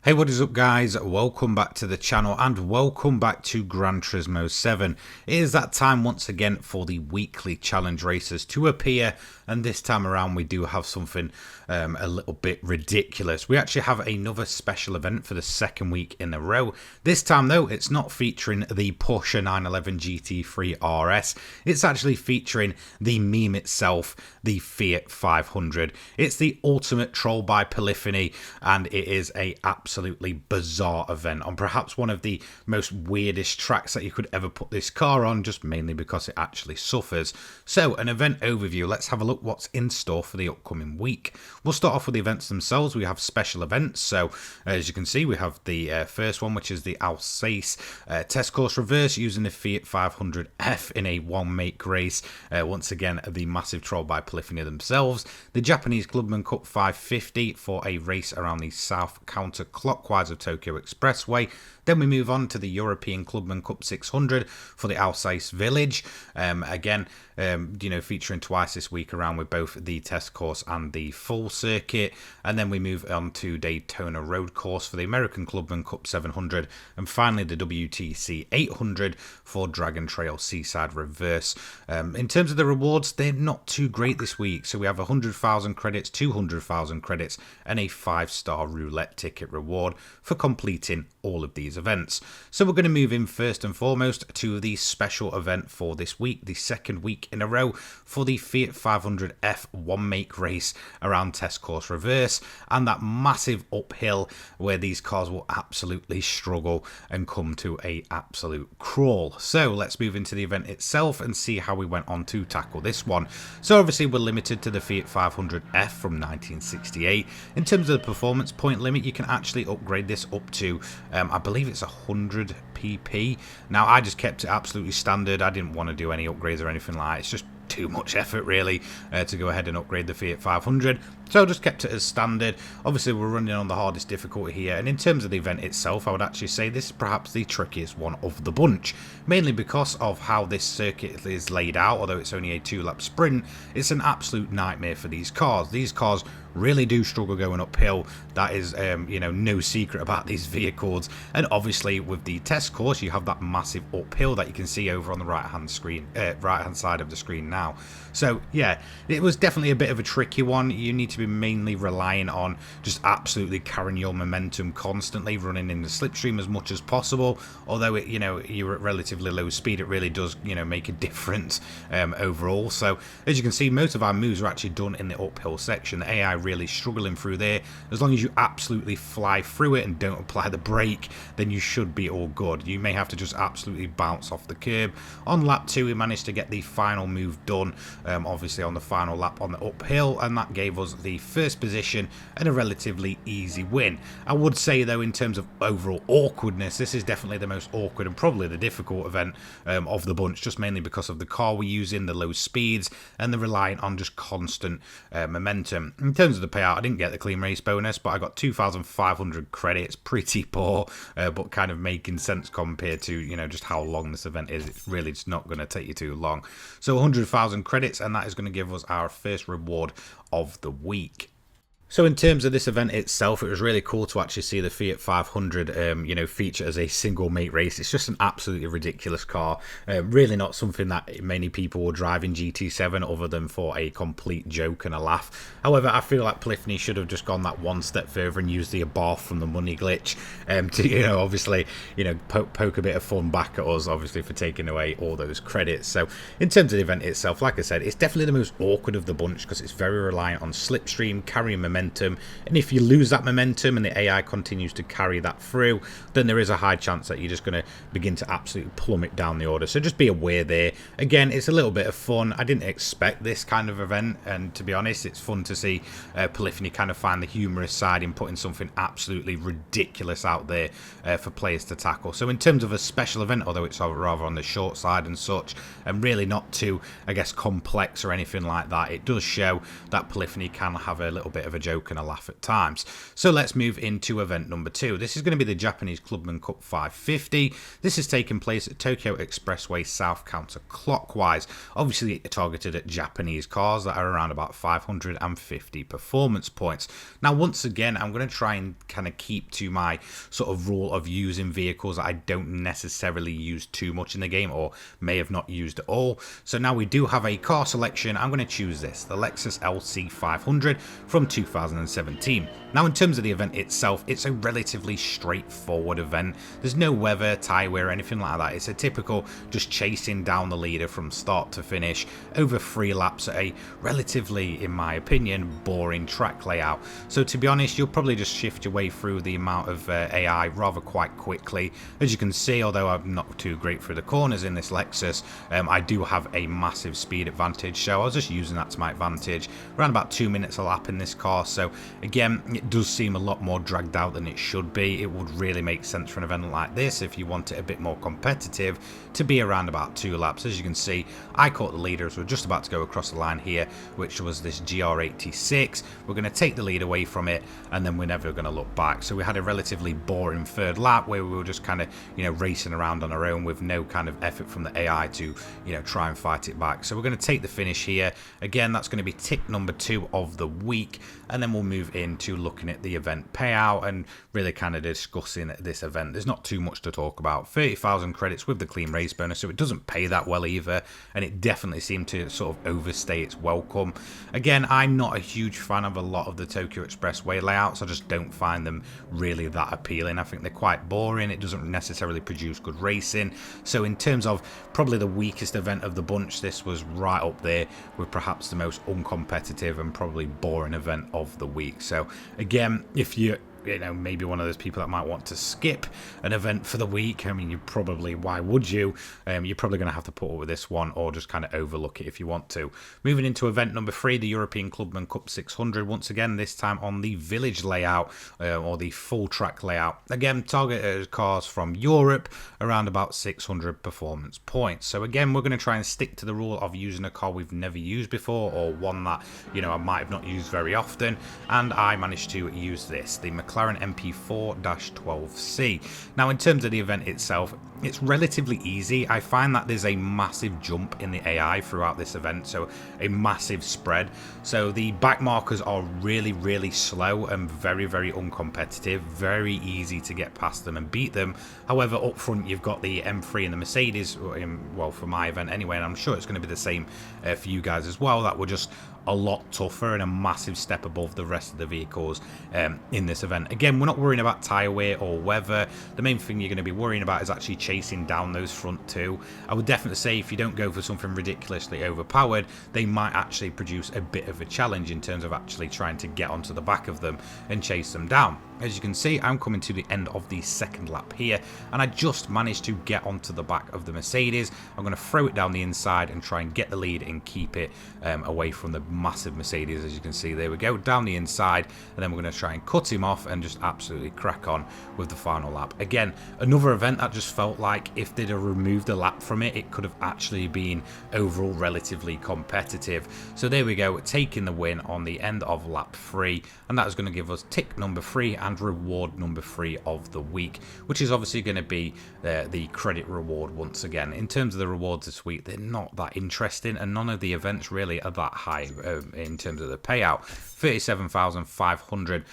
Hey, what is up guys? Welcome back to the channel and welcome back to Gran Turismo 7. It is that time once again for the weekly challenge races to appear, and this time around we do have something a little bit ridiculous. We actually have another special event for the second week in a row. This time though, it's not featuring the Porsche 911 GT3 RS. It's actually featuring the meme itself, the Fiat 500. It's the ultimate troll by polyphony, and it is a absolutely bizarre event on perhaps one of the most weirdest tracks that you could ever put this car on, just mainly because it actually suffers. So an event overview, let's have a look what's in store for the upcoming week. We'll start off with the events themselves. We have special events, so as you can see we have the first one, which is the Alsace test course reverse using the Fiat 500F in a one make race. Once again, the massive troll by polyphony themselves. The Japanese Clubman Cup 550 for a race around the south counterclockwise of Tokyo Expressway. Then we move on to the European Clubman Cup 600 for the Alsace Village. Again, featuring twice this week around with both the test course and the full circuit. And then we move on to Daytona Road Course for the American Clubman Cup 700. And finally, the WTC 800 for Dragon Trail Seaside Reverse. In terms of the rewards, they're not too great this week. So we have 100,000 credits, 200,000 credits, and a 5-star roulette ticket reward for completing all of these events. So we're going to move in first and foremost to the special event for this week, the second week in a row for the Fiat 500F one make race around test course reverse, and that massive uphill where these cars will absolutely struggle and come to a absolute crawl. So let's move into the event itself and see how we went on to tackle this one. So obviously we're limited to the Fiat 500F from 1968. In terms of the performance point limit, you can actually upgrade this up to I believe it's 100 pp. Now I just kept it absolutely standard. I didn't want to do any upgrades or anything like that. It's just too much effort really to go ahead and upgrade the Fiat 500, so I just kept it as standard. Obviously we're running on the hardest difficulty here, and in terms of the event itself I would actually say this is perhaps the trickiest one of the bunch, mainly because of how this circuit is laid out. Although it's only a 2-lap sprint, it's an absolute nightmare for these cars. These cars really do struggle going uphill. That is no secret about these vehicles. And obviously with the test course you have that massive uphill that you can see over on the right hand side of the screen now. So yeah, it was definitely a bit of a tricky one. You need to be mainly relying on just absolutely carrying your momentum constantly, running in the slipstream as much as possible. Although you're at relatively low speed, it really does make a difference overall. So as you can see, most of our moves are actually done in the uphill section. The AI really struggling through there. As long as you absolutely fly through it and don't apply the brake, then you should be all good. You may have to just absolutely bounce off the curb. On lap 2 we managed to get the final move done, obviously on the final lap on the uphill, and that gave us the first position and a relatively easy win. I would say though, in terms of overall awkwardness, this is definitely the most awkward and probably the difficult event of the bunch, just mainly because of the car we're using, the low speeds, and the relying on just constant momentum. In terms of the payout, I didn't get the clean race bonus, but I got 2,500 credits. Pretty poor, but kind of making sense compared to just how long this event is. It's really just not going to take you too long. So 100,000 credits, and that is going to give us our first reward of the week. So in terms of this event itself, it was really cool to actually see the Fiat 500 feature as a single make race. It's just an absolutely ridiculous car. Really not something that many people will drive in GT7 other than for a complete joke and a laugh. However, I feel like Polyphony should have just gone that one step further and used the abarth from the money glitch to obviously poke a bit of fun back at us, obviously, for taking away all those credits. So in terms of the event itself, like I said, it's definitely the most awkward of the bunch because it's very reliant on slipstream, carrying momentum, and if you lose that momentum and the AI continues to carry that through, then there is a high chance that you're just going to begin to absolutely plummet down the order. So just be aware there. Again, it's a little bit of fun. I didn't expect this kind of event, and to be honest, it's fun to see Polyphony kind of find the humorous side in putting something absolutely ridiculous out there for players to tackle. So in terms of a special event, although it's rather on the short side and such, and really not too, I guess, complex or anything like that, it does show that Polyphony can have a little bit of a joke and a laugh at times. So let's move into event number 2. This is going to be the Japanese Clubman Cup 550. This is taking place at Tokyo Expressway South counterclockwise, obviously targeted at Japanese cars that are around about 550 performance points. Now, once again, I'm going to try and kind of keep to my sort of rule of using vehicles that I don't necessarily use too much in the game, or may have not used at all. So now we do have a car selection. I'm going to choose this, the Lexus LC 500 from 2017. Now, in terms of the event itself, it's a relatively straightforward event. There's no weather, tyre wear, or anything like that. It's a typical just chasing down the leader from start to finish over 3 laps at a relatively, in my opinion, boring track layout. So to be honest, you'll probably just shift your way through the amount of AI rather quite quickly. As you can see, although I'm not too great through the corners in this Lexus, I do have a massive speed advantage, so I was just using that to my advantage. Around about 2 minutes a lap in this car, so again, it does seem a lot more dragged out than it should be. It would really make sense for an event like this, if you want it a bit more competitive, to be around about 2 laps. As you can see, I caught the leader as we're just about to go across the line here, which was this GR86. We're going to take the lead away from it, and then we're never going to look back. So we had a relatively boring 3rd lap where we were just kind of, racing around on our own with no kind of effort from the AI to, try and fight it back. So we're going to take the finish here. Again, that's going to be tick number 2 of the week, and then we'll move into looking at the event payout and really kind of discussing this event. There's not too much to talk about. 30,000 credits with the clean race bonus, so it doesn't pay that well either, and it definitely seemed to sort of overstay its welcome. Again, I'm not a huge fan of a lot of the Tokyo Expressway layouts. I just don't find them really that appealing. I think they're quite boring. It doesn't necessarily produce good racing. So in terms of probably the weakest event of the bunch, this was right up there with perhaps the most uncompetitive and probably boring event of the week. So again, if you maybe one of those people that might want to skip an event for the week, I mean, you probably, why would you? You're probably going to have to put up with this one, or just kind of overlook it if you want to. Moving into event number 3, the European Clubman Cup 600, once again, this time on the village layout, or the full track layout. Again, targeted cars from Europe, around about 600 performance points. So again, we're going to try and stick to the rule of using a car we've never used before, or one that, I might have not used very often, and I managed to use this, the McLaren MP4-12C. Now, in terms of the event itself, it's relatively easy. I find that there's a massive jump in the AI throughout this event, so a massive spread. So the back markers are really, really slow and very, very uncompetitive. Very easy to get past them and beat them. However, up front, you've got the M3 and the Mercedes, well, for my event anyway, and I'm sure it's going to be the same for you guys as well, that were just a lot tougher and a massive step above the rest of the vehicles in this event. Again, we're not worrying about tyre wear or weather. The main thing you're going to be worrying about is actually chasing down those front 2. I would definitely say if you don't go for something ridiculously overpowered, they might actually produce a bit of a challenge in terms of actually trying to get onto the back of them and chase them down. As you can see, I'm coming to the end of the 2nd lap here, and I just managed to get onto the back of the Mercedes. I'm going to throw it down the inside and try and get the lead and keep it away from the massive Mercedes. As you can see, there we go, down the inside, and then we're going to try and cut him off and just absolutely crack on with the final lap. Again, another event that just felt like if they'd have removed a lap from it, it could have actually been overall relatively competitive. So there we go, taking the win on the end of lap 3, and that is going to give us tick number 3 and reward number 3 of the week, which is obviously going to be the credit reward once again. In terms of the rewards this week, they're not that interesting, and none of the events really are that high in terms of the payout. 37,500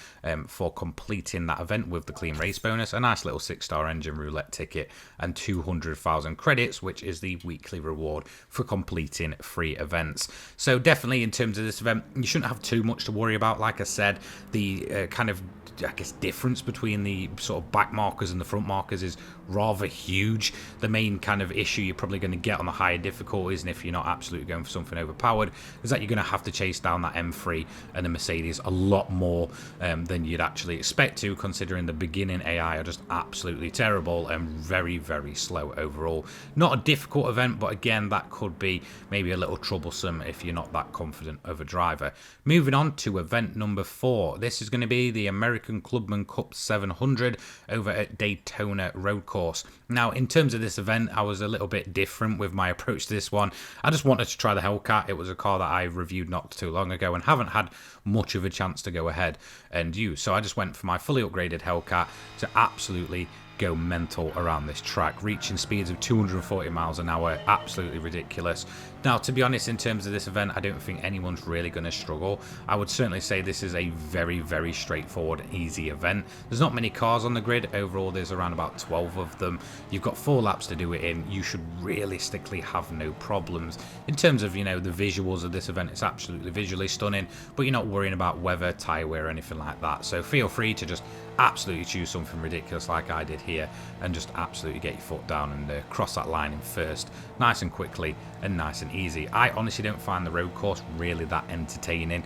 for completing that event with the clean race bonus, a nice little 6-star engine roulette ticket, and 200,000 credits, which is the weekly reward for completing 3 events. So definitely in terms of this event, you shouldn't have too much to worry about. Like I said, the kind of, I guess, difference between the sort of back markers and the front markers is rather huge. The main kind of issue you're probably going to get on the higher difficulties, and if you're not absolutely going for something overpowered, is that you're going to have to chase down that M3 and the Mercedes a lot more than you'd actually expect to, considering the beginning AI are just absolutely terrible and very, very slow overall. Not a difficult event, but again, that could be maybe a little troublesome if you're not that confident of a driver. Moving on to event number 4. This is going to be the American Clubman Cup 700 over at Daytona Road Course. Now, in terms of this event, I was a little bit different with my approach to this one. I just wanted to try the Hellcat. It was a car that I reviewed not too long ago and haven't had much of a chance to go ahead and use. So I just went for my fully upgraded Hellcat to absolutely go mental around this track, reaching speeds of 240 miles an hour. Absolutely ridiculous. Now, to be honest, in terms of this event, I don't think anyone's really going to struggle. I would certainly say this is a very, very straightforward, easy event. There's not many cars on the grid. Overall, there's around about 12 of them. You've got 4 laps to do it in. You should realistically have no problems. In terms of, you know, the visuals of this event, it's absolutely visually stunning, but you're not worrying about weather, tyre wear, or anything like that. So feel free to just absolutely choose something ridiculous like I did here and just absolutely get your foot down and cross that line in first, nice and quickly and nice and easy. I honestly don't find the road course really that entertaining,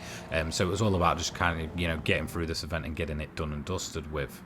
so it was all about just kind of, you know, getting through this event and getting it done and dusted with.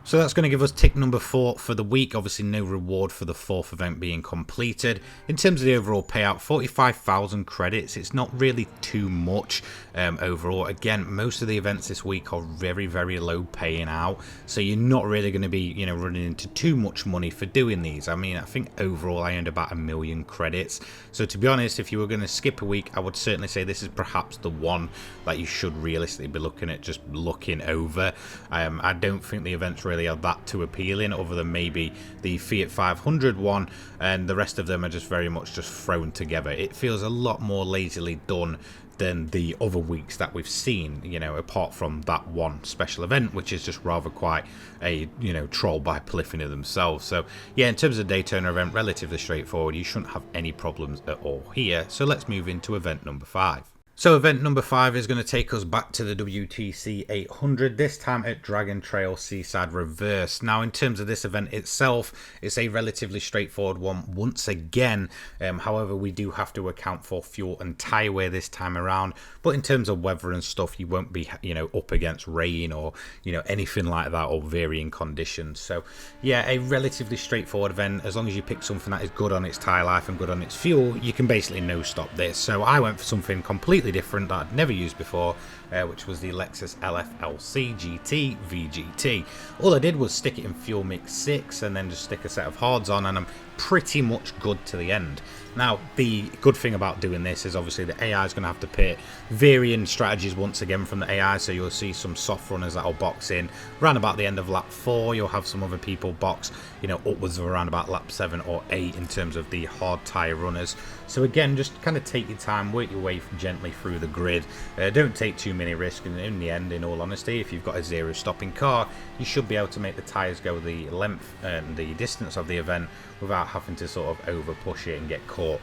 So that's going to give us tick number 4 for the week. Obviously no reward for the 4th event being completed. In terms of the overall payout, 45,000 credits. It's not really too much overall. Again, most of the events this week are very, very low paying out. So you're not really going to be, you know, running into too much money for doing these. I mean, I think overall I earned about 1 million credits. So to be honest, if you were going to skip a week, I would certainly say this is perhaps the one that you should realistically be looking at, just looking over. I don't think the events really are that too appealing, other than maybe the Fiat 500 one, and the rest of them are just very much just thrown together. It feels a lot more lazily done than the other weeks that we've seen, you know, apart from that one special event, which is just rather quite a, you know, troll by Polyphony themselves. So yeah, in terms of the Daytona event, relatively straightforward. You shouldn't have any problems at all here. So let's move into event number 5. So event number 5 is going to take us back to the WTC 800, this time at Dragon Trail Seaside Reverse. Now, in terms of this event itself, it's a relatively straightforward one once again. However, we do have to account for fuel and tyre wear this time around. But in terms of weather and stuff, you won't be, you know, up against rain or, you know, anything like that, or varying conditions. So yeah, a relatively straightforward event. As long as you pick something that is good on its tyre life and good on its fuel, you can basically no stop this. So I went for something completely different that I'd never used before, which was the Lexus LFLC GT VGT. All I did was stick it in fuel mix 6 and then just stick a set of hards on, and I'm pretty much good to the end. Now, the good thing about doing this is obviously the AI is going to have to pit varying strategies once again from the AI. So you'll see some soft runners that'll box in around about the end of lap 4. You'll have some other people box, you know, upwards of around about lap 7 or 8 in terms of the hard tyre runners. So again, just kind of take your time, work your way gently through the grid. Don't take too many risks, and in the end, in all honesty, if you've got a zero stopping car, you should be able to make the tyres go the length and the distance of the event without having to sort of over push it and get caught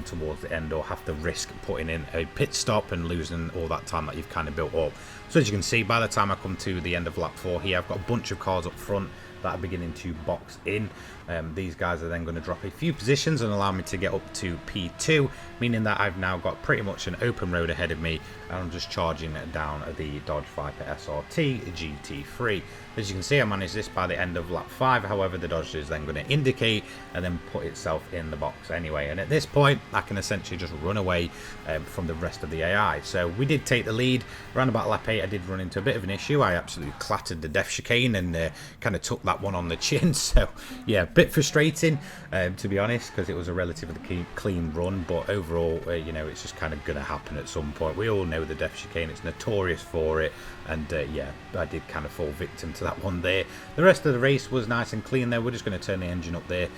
towards the end, or have to risk putting in a pit stop and losing all that time that you've kind of built up. So as you can see, by the time I come to the end of lap 4 here, I've got a bunch of cars up front that are beginning to box in. These guys are then going to drop a few positions and allow me to get up to P2, meaning that I've now got pretty much an open road ahead of me, and I'm just charging down the Dodge Viper SRT GT3. As you can see, I managed this by the end of lap 5. However, the Dodge is then going to indicate and then put itself in the box anyway, and at this point I can essentially just run away from the rest of the AI. So we did take the lead. Around about lap 8 I did run into a bit of an issue. I absolutely clattered the depth chicane and kind of took that one on the chin. So yeah, bit frustrating to be honest, because it was a relatively clean run, but overall you know, it's just kind of going to happen at some point. We all know the depth chicane, it's notorious for it, and yeah, I did kind of fall victim to that one there. The rest of the race was nice and clean there. We're just going to turn the engine up there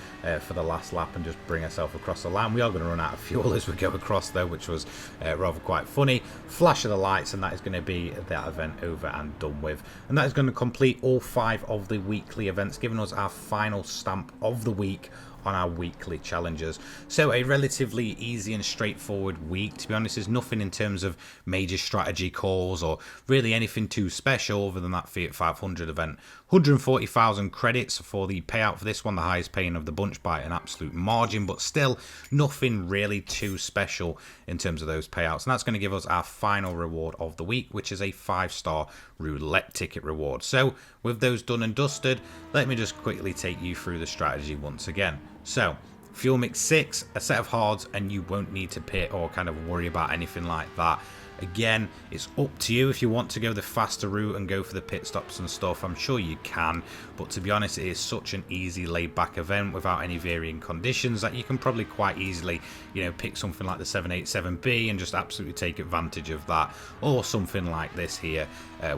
for the last lap and just bring ourselves across the line. We are going to run out of fuel as we go across though, which was rather quite funny. Flash of the lights, and that is going to be that event over and done with, and that is going to complete all 5 of the weekly events, giving us our final stamp of the week on our weekly challenges. So a relatively easy and straightforward week. To be honest, there's nothing in terms of major strategy calls or really anything too special other than that Fiat 500 event. 140,000 credits for the payout for this one, the highest paying of the bunch by an absolute margin, but still nothing really too special in terms of those payouts. And that's going to give us our final reward of the week, which is a 5-star roulette ticket reward. So with those done and dusted, let me just quickly take you through the strategy once again. So fuel mix 6, a set of hards, and you won't need to pit or kind of worry about anything like that. Again, it's up to you if you want to go the faster route and go for the pit stops and stuff. I'm sure you can, but to be honest, it is such an easy laid back event without any varying conditions that you can probably quite easily, you know, pick something like the 787B and just absolutely take advantage of that, or something like this here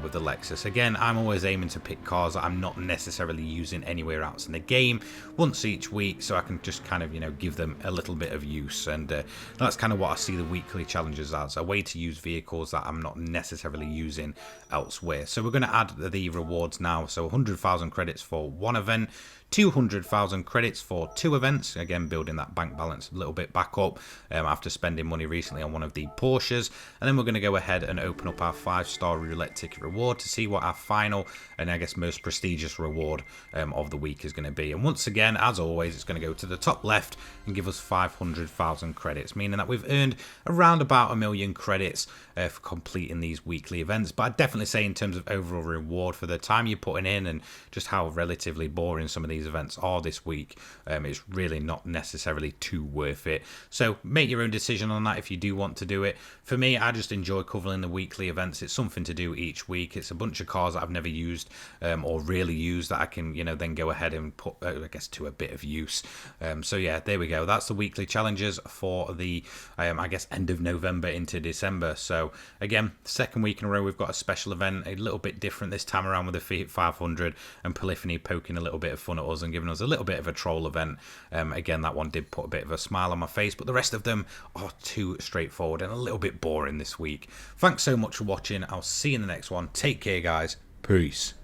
with the Lexus. Again, I'm always aiming to pick cars that I'm not necessarily using anywhere else in the game once each week, so I can just kind of, you know, give them a little bit of use. And that's kind of what I see the weekly challenges as, a way to use vehicles that I'm not necessarily using elsewhere. So we're going to add the rewards now. So 100,000 credits for one event, 200,000 credits for 2 events, again building that bank balance a little bit back up after spending money recently on one of the Porsches. And then we're going to go ahead and open up our 5-star roulette ticket reward to see what our final and I guess most prestigious reward of the week is going to be. And once again, as always, it's going to go to the top left and give us 500,000 credits, meaning that we've earned around about 1 million credits for completing these weekly events. But I'd definitely say in terms of overall reward for the time you're putting in and just how relatively boring some of these events are this week, it's really not necessarily too worth it. So make your own decision on that if you do want to do it. For me, I just enjoy covering the weekly events. It's something to do each week. It's a bunch of cars that I've never used or really used that I can, you know, then go ahead and put, I guess, to a bit of use. So yeah, there we go. That's the weekly challenges for the, I guess, end of November into December. So again, second week in a row, we've got a special event, a little bit different this time around with the Fiat 500 and Polyphony poking a little bit of fun at us and giving us a little bit of a troll event. Again, that one did put a bit of a smile on my face, but the rest of them are too straightforward and a little bit boring this week. Thanks so much for watching. I'll see you in the next one. Take care, guys. Peace.